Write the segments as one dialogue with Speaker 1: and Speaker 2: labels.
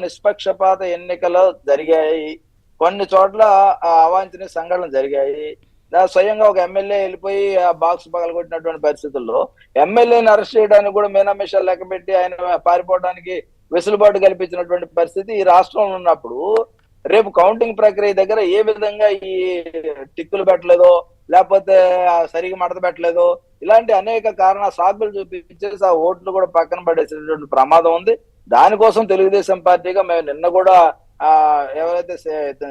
Speaker 1: నిష్పక్షపాత ఎన్నికలు జరిగాయి. కొన్ని చోట్ల అవాంఛనీయ సంఘటనలు జరిగాయి. స్వయంగా ఒక ఎమ్మెల్యే వెళ్ళిపోయి ఆ బాక్స్ పగలగొట్టినటువంటి పరిస్థితుల్లో ఎమ్మెల్యేని అరెస్ట్ చేయడానికి కూడా మీనామేషాలు లెక్కబెట్టి ఆయన పారిపోవడానికి వెసులుబాటు కల్పించినటువంటి పరిస్థితి ఈ రాష్ట్రంలో ఉన్నప్పుడు, రేపు కౌంటింగ్ ప్రక్రియ దగ్గర ఏ విధంగా ఈ టిక్కులు పెట్టలేదో, లేకపోతే సరిగా మడత పెట్టలేదో, ఇలాంటి అనేక సాకులు చూపించేసి ఆ ఓట్లు కూడా పక్కన పడేసేటువంటి ప్రమాదం ఉంది. దానికోసం తెలుగుదేశం పార్టీగా మేము నిన్న కూడా ఎవరైతే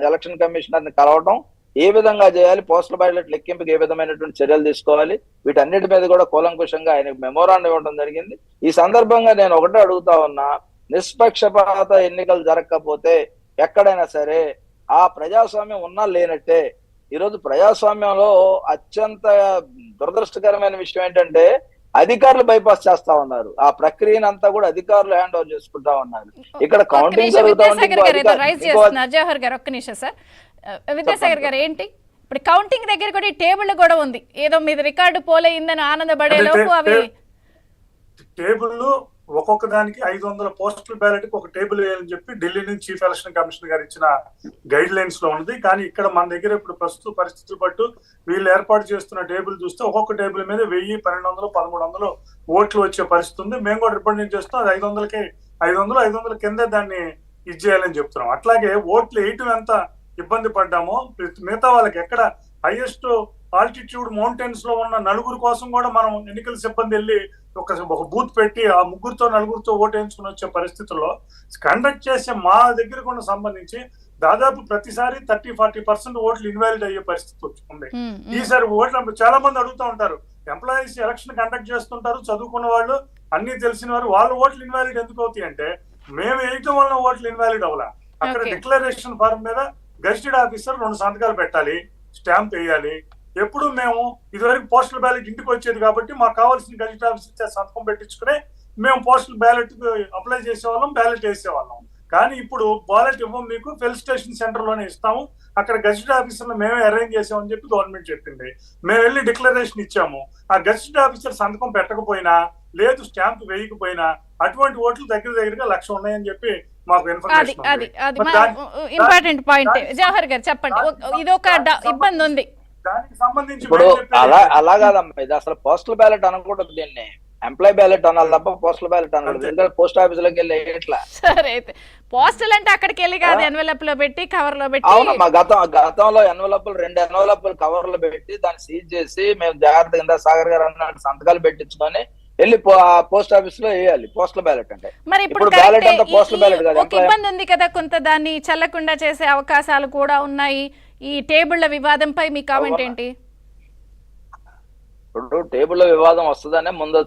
Speaker 1: ఎలక్షన్ కమిషనర్ ని కలవటం, ఏ విధంగా చేయాలి, పోస్టల్ బ్యాలెట్ లెక్కింపుకి ఏ విధమైనటువంటి చర్యలు తీసుకోవాలి, వీటన్నిటి మీద కూడా కూలంకుషంగా ఆయనకు మెమోరాండం ఇవ్వడం జరిగింది. ఈ సందర్భంగా నేను ఒకటే అడుగుతా ఉన్నా, నిష్పక్షపాత ఎన్నికలు జరగకపోతే ఎక్కడైనా సరే ఆ ప్రజాస్వామ్యం ఉన్నా లేనట్టే. ఈరోజు ప్రజాస్వామ్యంలో అత్యంత దురదృష్టకరమైన విషయం ఏంటంటే అధికారులు బైపాస్ చేస్తా ఉన్నారు. ఆ ప్రక్రియను అంతా కూడా అధికారులు హ్యాండ్ ఓవర్ చేసుకుంటా ఉన్నారు. ఇక్కడ కౌంటింగ్ జరుగుతా
Speaker 2: విద్యాసాగర్ గారు ఏంటి ఇప్పుడు కౌంటింగ్ దగ్గర కూడా టేబుల్ కూడా ఉంది, ఏదో మీద రికార్డు పోలైందని ఆనందపడే లోపు అవి
Speaker 3: టేబుల్ ఒక్కొక్క దానికి 500 పోస్టల్ బ్యాలెట్ కి ఒక టేబుల్ వేయాలని చెప్పి ఢిల్లీ నుంచి చీఫ్ ఎలక్షన్ కమిషనర్ గారు ఇచ్చిన గైడ్ లైన్స్ లో ఉంది. కానీ ఇక్కడ మన దగ్గర ఇప్పుడు ప్రస్తుత పరిస్థితులు పట్టు వీళ్ళు ఏర్పాటు చేస్తున్న టేబుల్ చూస్తే ఒక్కొక్క టేబుల్ మీద 1000, 1200, 1300 ఓట్లు వచ్చే పరిస్థితి ఉంది. మేము కూడా రిప్రజెంట్ చేస్తాం, అది 500కి 500 కింద దాన్ని ఇది చేయాలని చెప్తున్నాం. అట్లాగే ఓట్లు వేయటం ఎంత ఇబ్బంది పడ్డామో మిగతా వాళ్ళకి ఎక్కడ హైయెస్ట్ ఆల్టిట్యూడ్ మౌంటైన్స్ లో ఉన్న నలుగురు కోసం కూడా మనం ఎన్నికల సిబ్బంది వెళ్ళి ఒక బూత్ పెట్టి ఆ ముగ్గురుతో నలుగురితో ఓటు వేయించుకుని వచ్చే పరిస్థితుల్లో కండక్ట్ చేసే మా దగ్గర కూడా సంబంధించి దాదాపు ప్రతిసారి 30-40% ఓట్లు ఇన్వాలిడ్ అయ్యే పరిస్థితి ఉంది. ఈసారి ఓట్లు చాలా మంది అడుగుతూ ఉంటారు, ఎంప్లాయీస్ ఎలక్షన్ కండక్ట్ చేస్తుంటారు, చదువుకున్న వాళ్ళు, అన్ని తెలిసిన వారు, వాళ్ళ ఓట్లు ఇన్వాలిడ్ ఎందుకు అవుతాయి అంటే మేము వేయటం వల్ల ఓట్లు ఇన్వాలిడ్ అవ్వాల. అక్కడ డిక్లరేషన్ ఫార్మ్ మీద గెజిటెడ్ ఆఫీసర్ 2 సంతకాలు పెట్టాలి, స్టాంప్ వేయాలి. ఎప్పుడు మేము ఇదివరకు పోస్టల్ బ్యాలెట్ ఇంటికి వచ్చేది కాబట్టి మాకు కావాల్సిన గెజిటెడ్ ఆఫీసర్ సంతకం పెట్టించుకుని మేము పోస్టల్ బ్యాలెట్ అప్లై చేసేవాళ్ళం, బ్యాలెట్ వేసేవాళ్ళం. కానీ ఇప్పుడు బ్యాలెట్ ఇవ్వం, మీకు ఫిల్ స్టేషన్ సెంటర్ లోనే ఇస్తాము, అక్కడ గెజిటెడ్ ఆఫీసర్ మేమే అరేంజ్ చేసామని చెప్పి గవర్నమెంట్ చెప్పింది. మేము వెళ్ళి డిక్లరేషన్ ఇచ్చాము, ఆ గెజిటెడ్ ఆఫీసర్ సంతకం పెట్టకపోయినా, లేదు స్టాంప్ వేయకపోయినా అటువంటి ఓట్లు దగ్గరగా 1,00,000 ఉన్నాయని చెప్పి మాకు ఇన్ఫర్మేషన్.
Speaker 2: ఇంపార్టెంట్ పాయింట్ జవహర్ గారు చెప్పండి, ఇది ఒక ఇబ్బంది ఉంది
Speaker 3: దానికి సంబంధించి.
Speaker 1: ఇప్పుడు అలా కాదమ్మా, ఇది అసలు పోస్టల్ బ్యాలెట్ అనకూడదు, దీన్ని ఎంప్లాయ్ బ్యాలెట్ అనాలి తప్ప పోస్టల్ బ్యాలెట్ అనాలి. ఎందుకంటే పోస్ట్ ఆఫీస్ లోకి వెళ్ళి ఎట్లా
Speaker 2: సరే అయితే పోస్టల్ అంటే అక్కడికి వెళ్ళి కాదు, ఎన్వెలప్ లో పెట్టి కవర్ లో పెట్టి.
Speaker 1: అవును, మా గతంలో 2 ఎన్వలప్లు కవర్ లో పెట్టి దాన్ని సీజ్ చేసి మేము జాగ్రత్తగా సాగర్ గారు అన్నట్టు సంతకాలు పెట్టించుకొని వెళ్ళి పోస్ట్ ఆఫీస్ లో వేయాలి పోస్టల్ బ్యాలెట్ అంటే.
Speaker 2: మరి ఇప్పుడు
Speaker 1: బ్యాలెట్ అంటే పోస్టల్ బ్యాలెట్ కాదు.
Speaker 2: ఒక ఇబ్బంది ఉంది కదా, కొంత దాన్ని చల్లకుండా చేసే అవకాశాలు కూడా ఉన్నాయి. ఈ టేబుళ్ల వివాదంపై మీ కామెంట్ ఏంటి?
Speaker 1: ఇప్పుడు టేబుల్ వివాదం వస్తుందనే ముందు